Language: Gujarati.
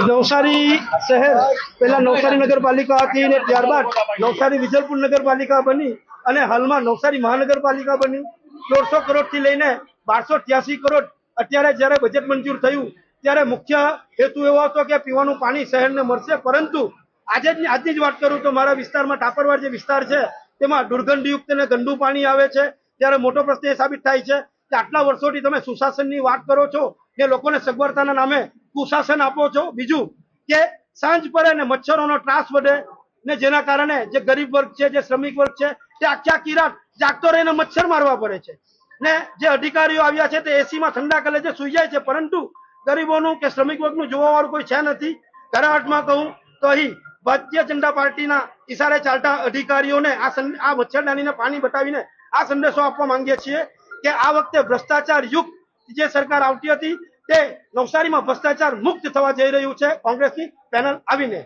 નવસારી શહેર પહેલા નવસારી નગરપાલિકા હતી ને ત્યારબાદ નવસારી વિજલપુર નગરપાલિકા બની અને હાલમાં નવસારી મહાનગરપાલિકા બની 150 કરોડથી લઈને 1283 કરોડ અત્યારે જ્યારે બજેટ મંજૂર થયું ત્યારે મુખ્ય હેતુ એવો હતો કે પીવાનું પાણી શહેરને મળશે, પરંતુ આજની જ વાત કરું તો મારા વિસ્તારમાં ટાપરવાડ જે વિસ્તાર છે તેમાં દુર્ગંધયુક્ત અને ગંદુ પાણી આવે છે। ત્યારે મોટો પ્રશ્ન એ સાબિત થાય છે કે આટલા વર્ષોથી તમે સુશાસનની વાત કરો છો કે લોકોને સગવડતાના નામે કુશાસન આપો છો। બીજું કે સાંજ પડે ને મચ્છરોનો ત્રાસ વધે ને જેના કારણે જે ગરીબ વર્ગ છે, જે શ્રમિક વર્ગ છે તે આખી રાત જાગતો રહીને મચ્છર મારવા પડે છે ને જે અધિકારીઓ આવ્યા છે તે એસીમાં ઠંડા કલેજે સુઈ જાય છે, પરંતુ ગરીબોનું કે શ્રમિક વર્ગનું જોવા વાળું કોઈ છે નથી। ખરા અર્થમાં કહું તો અહીં ભારતીય જનતા પાર્ટીના ઈશારે ચાલતા અધિકારીઓને આ મચ્છરદાનીને પાણી બતાવીને આ સંદેશો આપવા માંગીએ છીએ કે આ વખતે ભ્રષ્ટાચાર યુક્ત જે સરકાર આવતી હતી તે નવસારીમાં ભ્રષ્ટાચાર મુક્ત થવા જઈ રહ્યું છે કોંગ્રેસની પેનલ આવીને।